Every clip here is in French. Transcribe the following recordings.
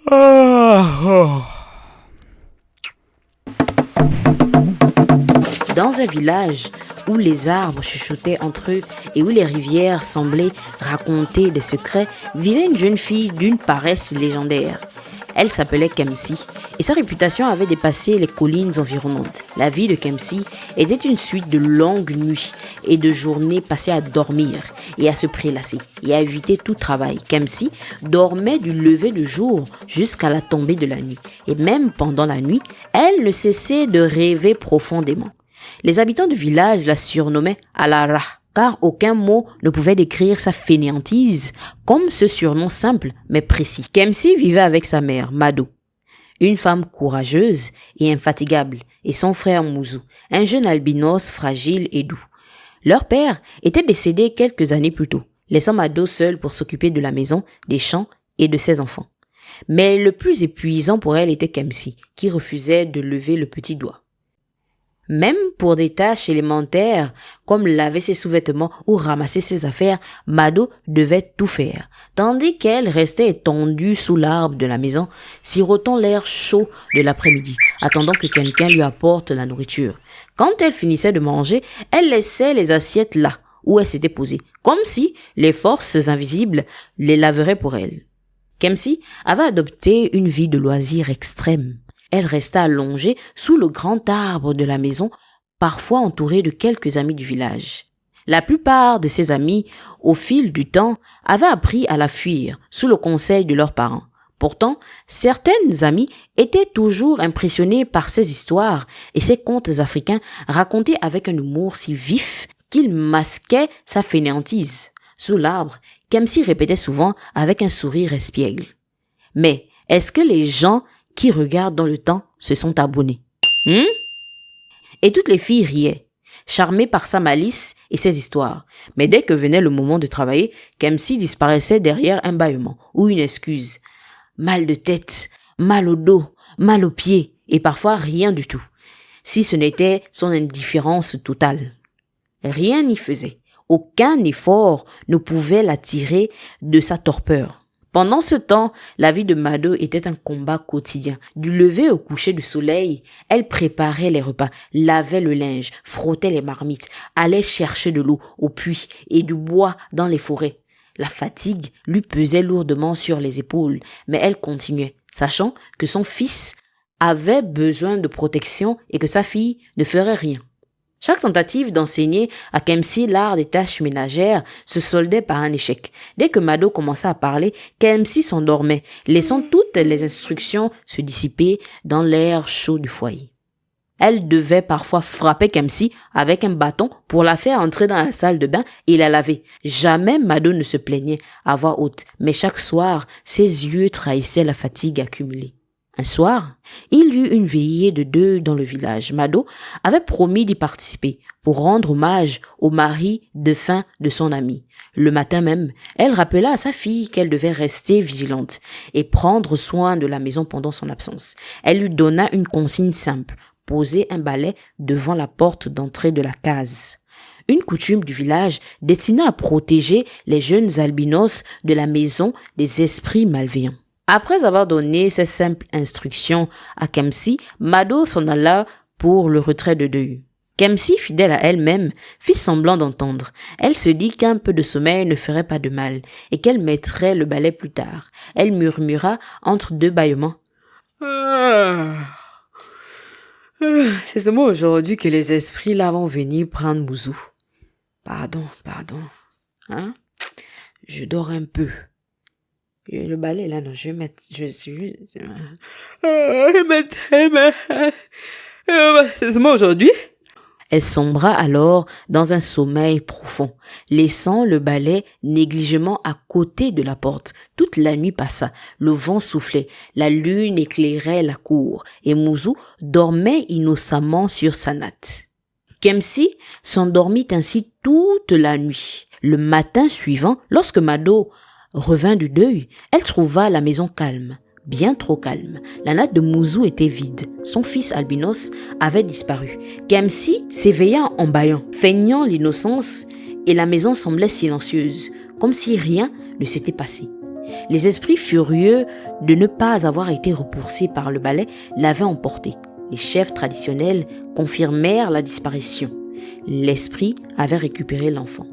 Dans un village où les arbres chuchotaient entre eux et où les rivières semblaient raconter des secrets, vivait une jeune fille d'une paresse légendaire. Elle s'appelait Kemsi et sa réputation avait dépassé les collines environnantes. La vie de Kemsi était une suite de longues nuits et de journées passées à dormir et à se prélasser et à éviter tout travail. Kemsi dormait du lever du jour jusqu'à la tombée de la nuit et même pendant la nuit, elle ne cessait de rêver profondément. Les habitants du village la surnommaient Alara, car aucun mot ne pouvait décrire sa fainéantise, comme ce surnom simple mais précis. Kemsi vivait avec sa mère, Mado, une femme courageuse et infatigable, et son frère Mouzou, un jeune albinos fragile et doux. Leur père était décédé quelques années plus tôt, laissant Mado seule pour s'occuper de la maison, des champs et de ses enfants. Mais le plus épuisant pour elle était Kemsi, qui refusait de lever le petit doigt. Même pour des tâches élémentaires comme laver ses sous-vêtements ou ramasser ses affaires, Mado devait tout faire, tandis qu'elle restait étendue sous l'arbre de la maison, sirotant l'air chaud de l'après-midi, attendant que quelqu'un lui apporte la nourriture. Quand elle finissait de manger, elle laissait les assiettes là où elle s'était posée, comme si les forces invisibles les laveraient pour elle. Kemsi avait adopté une vie de loisirs extrême. Elle resta allongée sous le grand arbre de la maison, parfois entourée de quelques amis du village. La plupart de ses amis, au fil du temps, avaient appris à la fuir sous le conseil de leurs parents. Pourtant, certaines amies étaient toujours impressionnées par ses histoires et ses contes africains racontés avec un humour si vif qu'il masquait sa fainéantise. Sous l'arbre, Kemsi répétait souvent avec un sourire espiègle. « Mais est-ce que les gens qui regardent dans le temps se sont abonnés. Et toutes les filles riaient, charmées par sa malice et ses histoires. Mais dès que venait le moment de travailler, Kemsi disparaissait derrière un bâillement ou une excuse. Mal de tête, mal au dos, mal aux pieds et parfois rien du tout. Si ce n'était son indifférence totale. Rien n'y faisait. Aucun effort ne pouvait la tirer de sa torpeur. Pendant ce temps, la vie de Mado était un combat quotidien. Du lever au coucher du soleil, elle préparait les repas, lavait le linge, frottait les marmites, allait chercher de l'eau au puits et du bois dans les forêts. La fatigue lui pesait lourdement sur les épaules, mais elle continuait, sachant que son fils avait besoin de protection et que sa fille ne ferait rien. Chaque tentative d'enseigner à Kemsi l'art des tâches ménagères se soldait par un échec. Dès que Mado commença à parler, Kemsi s'endormait, laissant toutes les instructions se dissiper dans l'air chaud du foyer. Elle devait parfois frapper Kemsi avec un bâton pour la faire entrer dans la salle de bain et la laver. Jamais Mado ne se plaignait à voix haute, mais chaque soir, ses yeux trahissaient la fatigue accumulée. Un soir, il y eut une veillée de deuil dans le village. Mado avait promis d'y participer pour rendre hommage au mari défunt de son ami. Le matin même, elle rappela à sa fille qu'elle devait rester vigilante et prendre soin de la maison pendant son absence. Elle lui donna une consigne simple, poser un balai devant la porte d'entrée de la case. Une coutume du village destinée à protéger les jeunes albinos de la maison des esprits malveillants. Après avoir donné ces simples instructions à Kemsi, Mado s'en alla pour le retrait de deuil. Kemsi, fidèle à elle-même, fit semblant d'entendre. Elle se dit qu'un peu de sommeil ne ferait pas de mal et qu'elle mettrait le balai plus tard. Elle murmura entre deux bâillements. C'est seulement aujourd'hui que les esprits là vont venir prendre Mouzou. Pardon. Je dors un peu. Le balai là, non, je vais mettre, c'est seulement aujourd'hui. Elle sombra alors dans un sommeil profond, laissant le balai négligemment à côté de la porte. Toute la nuit passa, le vent soufflait, la lune éclairait la cour, et Mouzou dormait innocemment sur sa natte. Kemsi s'endormit ainsi toute la nuit. Le matin suivant, lorsque Mado revint du deuil, elle trouva la maison calme, bien trop calme. La natte de Mouzou était vide. Son fils albinos avait disparu. Kemsi s'éveilla en bâillant, feignant l'innocence, et la maison semblait silencieuse, comme si rien ne s'était passé. Les esprits furieux de ne pas avoir été repoussés par le balai l'avaient emporté. Les chefs traditionnels confirmèrent la disparition. L'esprit avait récupéré l'enfant.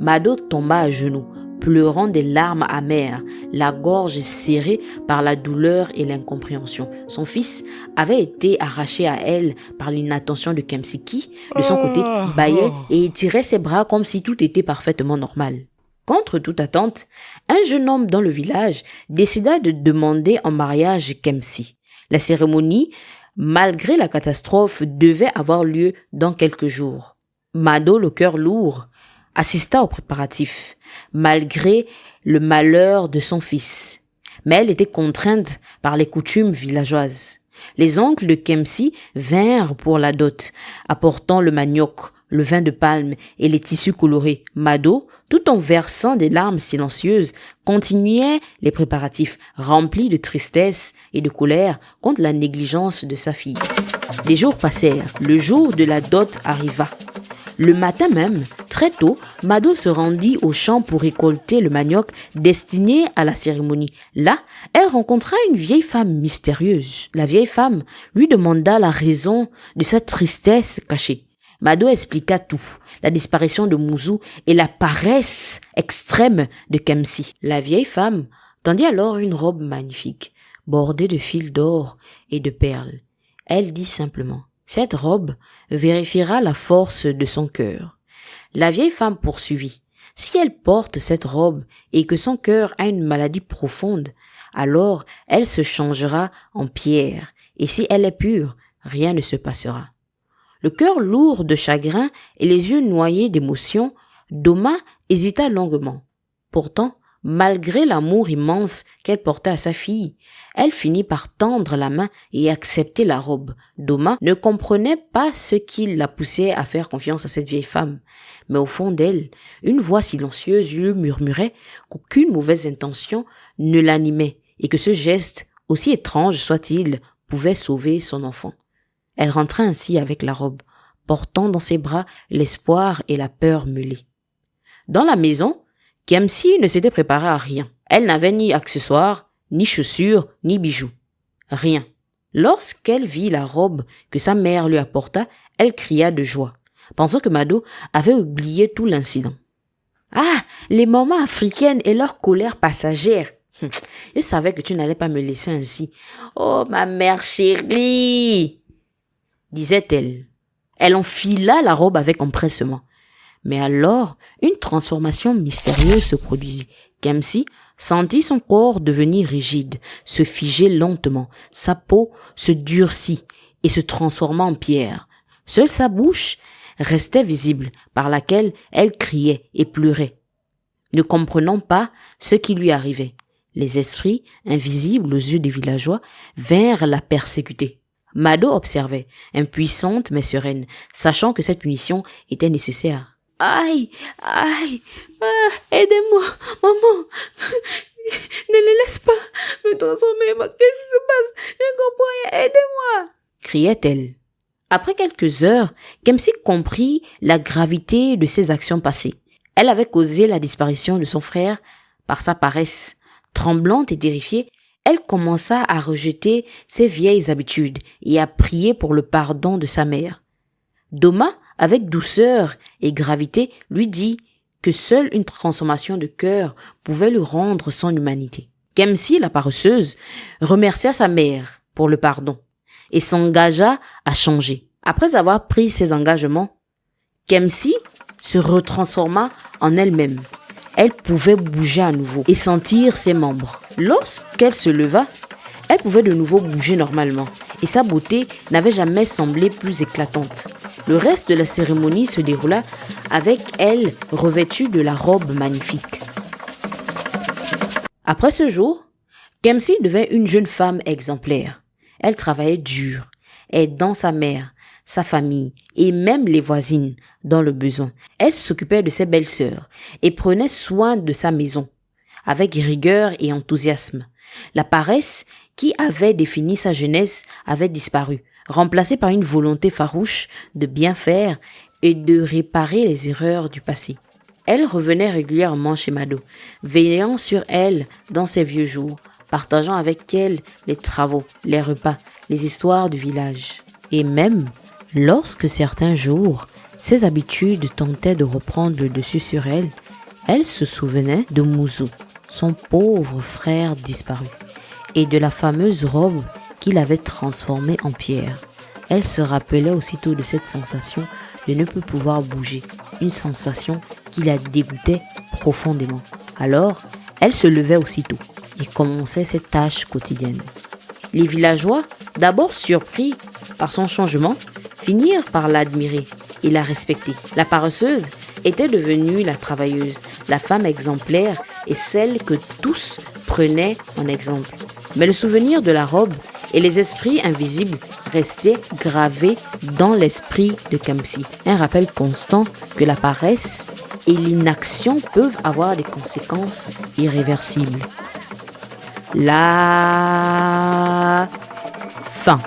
Mado tomba à genoux, pleurant des larmes amères, la gorge serrée par la douleur et l'incompréhension. Son fils avait été arraché à elle par l'inattention de Kemsi qui, de son côté, bâillait et étirait ses bras comme si tout était parfaitement normal. Contre toute attente, un jeune homme dans le village décida de demander en mariage Kemsi. La cérémonie, malgré la catastrophe, devait avoir lieu dans quelques jours. Mado, le cœur lourd, assista aux préparatifs, malgré le malheur de son fils. Mais elle était contrainte par les coutumes villageoises. Les oncles de Kemsi vinrent pour la dot, apportant le manioc, le vin de palme et les tissus colorés. Mado, tout en versant des larmes silencieuses, continuait les préparatifs, remplis de tristesse et de colère contre la négligence de sa fille. Les jours passèrent, le jour de la dot arriva. Le matin même, très tôt, Mado se rendit au champ pour récolter le manioc destiné à la cérémonie. Là, elle rencontra une vieille femme mystérieuse. La vieille femme lui demanda la raison de sa tristesse cachée. Mado expliqua tout, la disparition de Muzu et la paresse extrême de Kemsi. La vieille femme tendit alors une robe magnifique, bordée de fils d'or et de perles. Elle dit simplement: « Cette robe vérifiera la force de son cœur. » La vieille femme poursuivit: « Si elle porte cette robe et que son cœur a une maladie profonde, alors elle se changera en pierre, et si elle est pure, rien ne se passera. » Le cœur lourd de chagrin et les yeux noyés d'émotion, Doma hésita longuement. Pourtant, malgré l'amour immense qu'elle portait à sa fille, elle finit par tendre la main et accepter la robe. Doma ne comprenait pas ce qui la poussait à faire confiance à cette vieille femme. Mais au fond d'elle, une voix silencieuse lui murmurait qu'aucune mauvaise intention ne l'animait et que ce geste, aussi étrange soit-il, pouvait sauver son enfant. Elle rentra ainsi avec la robe, portant dans ses bras l'espoir et la peur mêlées. Dans la maison, Kemsi ne s'était préparée à rien. Elle n'avait ni accessoires, ni chaussures, ni bijoux. Rien. Lorsqu'elle vit la robe que sa mère lui apporta, elle cria de joie, pensant que Mado avait oublié tout l'incident. « Ah, les mamans africaines et leur colère passagère. Je savais que tu n'allais pas me laisser ainsi. Oh, ma mère chérie !» disait-elle. Elle enfila la robe avec empressement. Mais alors, une transformation mystérieuse se produisit. Kemsi sentit son corps devenir rigide, se figer lentement. Sa peau se durcit et se transforma en pierre. Seule sa bouche restait visible, par laquelle elle criait et pleurait, ne comprenant pas ce qui lui arrivait. Les esprits, invisibles aux yeux des villageois, vinrent la persécuter. Mado observait, impuissante mais sereine, sachant que cette punition était nécessaire. « Aïe, aïe, aidez-moi, maman, ne le laisse pas me transformer, qu'est-ce qui se passe? Je ne comprends rien, aidez-moi » criait-elle. Après quelques heures, Kemsi comprit la gravité de ses actions passées. Elle avait causé la disparition de son frère par sa paresse. Tremblante et terrifiée, elle commença à rejeter ses vieilles habitudes et à prier pour le pardon de sa mère. Doma, avec douceur et gravité, lui dit que seule une transformation de cœur pouvait lui rendre son humanité. Kemsi, la paresseuse, remercia sa mère pour le pardon et s'engagea à changer. Après avoir pris ses engagements, Kemsi se retransforma en elle-même. Elle pouvait bouger à nouveau et sentir ses membres. Lorsqu'elle se leva, elle pouvait de nouveau bouger normalement et sa beauté n'avait jamais semblé plus éclatante. Le reste de la cérémonie se déroula avec elle revêtue de la robe magnifique. Après ce jour, Kemsi devint une jeune femme exemplaire. Elle travaillait dur, aidant sa mère, sa famille et même les voisines dans le besoin. Elle s'occupait de ses belles-sœurs et prenait soin de sa maison avec rigueur et enthousiasme. La paresse qui avait défini sa jeunesse avait disparu, remplacée par une volonté farouche de bien faire et de réparer les erreurs du passé. Elle revenait régulièrement chez Mado, veillant sur elle dans ses vieux jours, partageant avec elle les travaux, les repas, les histoires du village. Et même, lorsque certains jours, ses habitudes tentaient de reprendre le dessus sur elle, elle se souvenait de Mouzou, son pauvre frère disparu, et de la fameuse robe qu'il avait transformée en pierre. Elle se rappelait aussitôt de cette sensation de ne plus pouvoir bouger, une sensation qui la dégoûtait profondément. Alors, elle se levait aussitôt et commençait ses tâches quotidiennes. Les villageois, d'abord surpris par son changement, finirent par l'admirer et la respecter. La paresseuse était devenue la travailleuse, la femme exemplaire et celle que tous prenaient en exemple. Mais le souvenir de la robe et les esprits invisibles restaient gravés dans l'esprit de Kamsi. Un rappel constant que la paresse et l'inaction peuvent avoir des conséquences irréversibles. La fin.